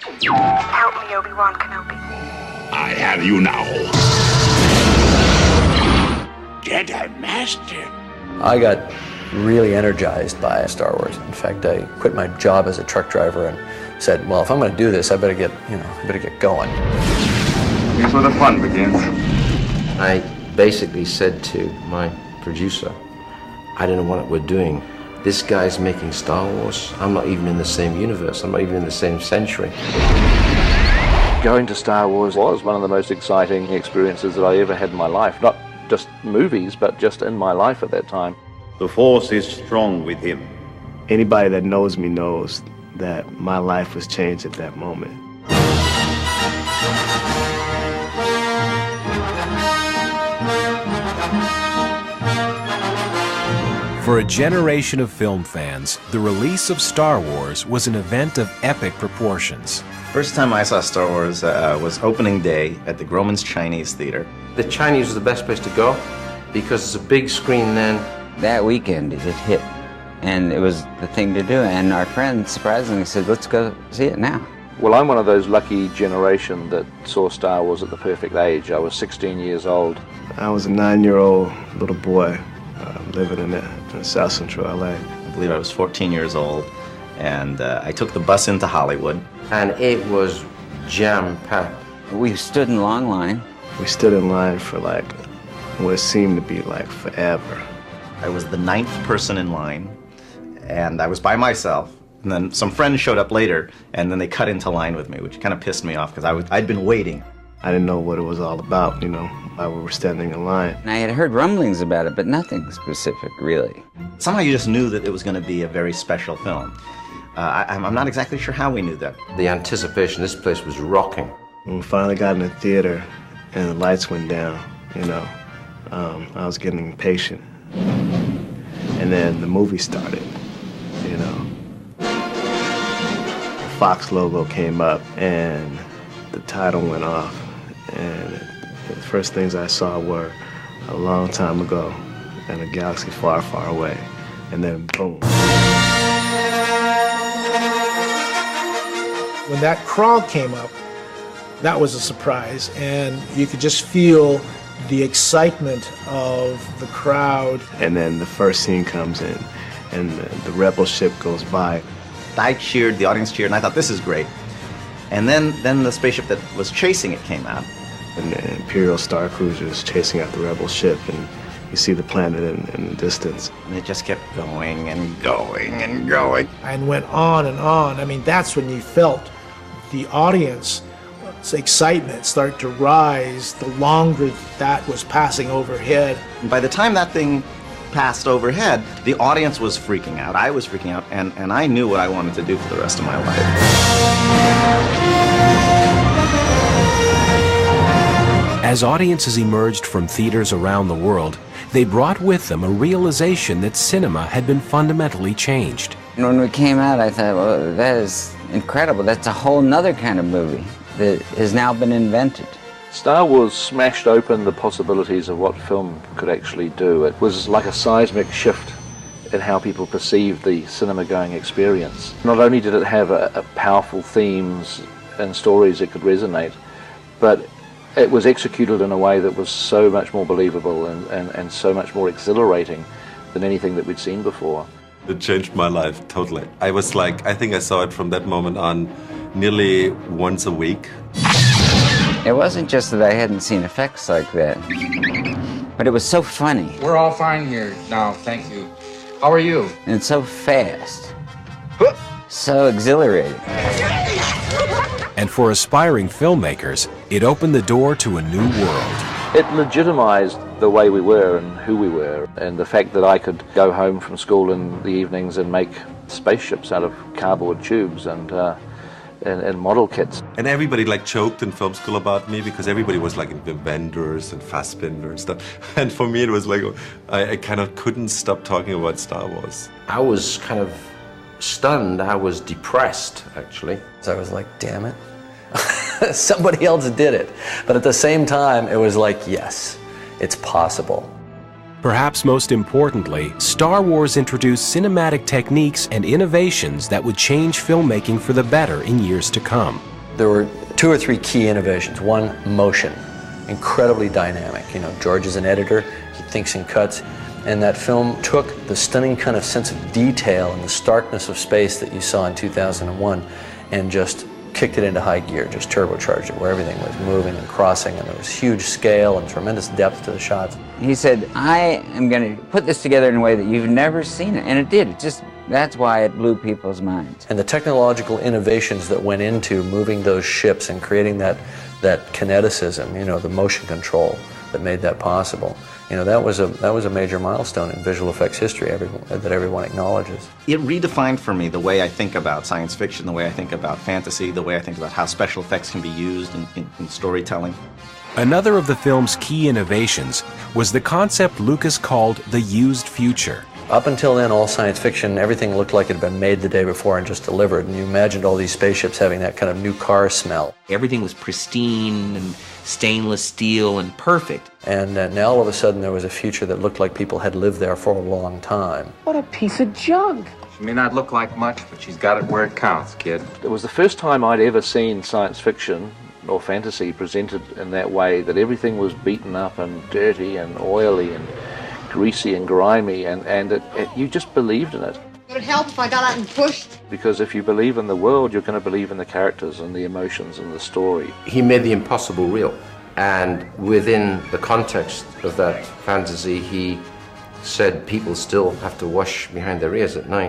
Help me, Obi-Wan Kenobi. I have you now. Jedi Master. I got really energized by Star Wars. In fact, I quit my job as a truck driver and said, well, if I'm going to do this, I better get going. Here's where the fun begins. I basically said to my producer, I don't know what we're doing. This guy's making Star Wars. I'm not even in the same universe. I'm not even in the same century. Going to Star Wars was one of the most exciting experiences that I ever had in my life. Not just movies, but just in my life at that time. The Force is strong with him. Anybody that knows me knows that my life was changed at that moment. For a generation of film fans, the release of Star Wars was an event of epic proportions. First time I saw Star Wars was opening day at the Grauman's Chinese Theater. The Chinese was the best place to go because it's a big screen then. That weekend it hit, and it was the thing to do, and our friend surprisingly said, let's go see it now. Well, I'm one of those lucky generation that saw Star Wars at the perfect age. I was 16 years old. I was a 9-year-old little boy living in South Central LA. I believe I was 14 years old, and I took the bus into Hollywood. And it was jam-packed. We stood in long line. We stood in line for like what seemed to be like forever. I was the 9th person in line, and I was by myself. And then some friends showed up later, and then they cut into line with me, which kind of pissed me off because I'd been waiting. I didn't know what it was all about, why we were standing in line. And I had heard rumblings about it, but nothing specific, really. Somehow you just knew that it was going to be a very special film. I'm not exactly sure how we knew that. The anticipation, this place was rocking. When we finally got in the theater and the lights went down, I was getting impatient. And then the movie started, The Fox logo came up and the title went off. And the first things I saw were a long time ago in a galaxy far, far away. And then boom. When that crawl came up, that was a surprise, and you could just feel the excitement of the crowd. And then the first scene comes in, and the rebel ship goes by. I cheered, the audience cheered, and I thought, this is great. And then the spaceship that was chasing it came out. And the Imperial Star Cruiser is chasing out the rebel ship, and you see the planet in the distance. And it just kept going and going and going. And went on and on. I mean, that's when you felt the audience's excitement start to rise the longer that was passing overhead. And by the time that thing passed overhead, the audience was freaking out. I was freaking out, and I knew what I wanted to do for the rest of my life. As audiences emerged from theaters around the world, they brought with them a realization that cinema had been fundamentally changed. And when we came out, I thought, well, that is incredible. That's a whole nother kind of movie that has now been invented. Star Wars smashed open the possibilities of what film could actually do. It was like a seismic shift in how people perceived the cinema-going experience. Not only did it have a powerful themes and stories that could resonate, but it was executed in a way that was so much more believable and so much more exhilarating than anything that we'd seen before. It changed my life totally. I was like, I think I saw it from that moment on nearly once a week. It wasn't just that I hadn't seen effects like that, but it was so funny. We're all fine here now, thank you. How are you? And so fast. So exhilarating. And for aspiring filmmakers, it opened the door to a new world. It legitimized the way we were and who we were, and the fact that I could go home from school in the evenings and make spaceships out of cardboard tubes and model kits. And everybody like joked in film school about me because everybody was like inventors and Fassbinder and stuff. And for me it was like, I kind of couldn't stop talking about Star Wars. I was kind of stunned. I was depressed, actually. So I was like, damn it. Somebody else did it. But at the same time, it was like, yes, it's possible. Perhaps most importantly, Star Wars introduced cinematic techniques and innovations that would change filmmaking for the better in years to come. There were 2 or 3 key innovations. One, motion, incredibly dynamic. You know, George is an editor, he thinks in cuts, and that film took the stunning kind of sense of detail and the starkness of space that you saw in 2001 and just kicked it into high gear, just turbocharged it, where everything was moving and crossing, and there was huge scale and tremendous depth to the shots. He said, I am going to put this together in a way that you've never seen it, and it did. That's why it blew people's minds. And the technological innovations that went into moving those ships and creating that kineticism, you know, the motion control that made that possible, you know, that was a major milestone in visual effects history that everyone acknowledges. It redefined for me the way I think about science fiction, the way I think about fantasy, the way I think about how special effects can be used in storytelling. Another of the film's key innovations was the concept Lucas called the used future. Up until then, all science fiction, everything looked like it had been made the day before and just delivered, and you imagined all these spaceships having that kind of new car smell. Everything was pristine and stainless steel and perfect. And now all of a sudden there was a future that looked like people had lived there for a long time. What a piece of junk. She may not look like much, but she's got it where it counts, kid. It was the first time I'd ever seen science fiction or fantasy presented in that way, that everything was beaten up and dirty and oily and greasy and grimy, and you just believed in it. Would it help if I got out and pushed? Because if you believe in the world, you're going to believe in the characters and the emotions and the story. He made the impossible real, and within the context of that fantasy, he said people still have to wash behind their ears at night.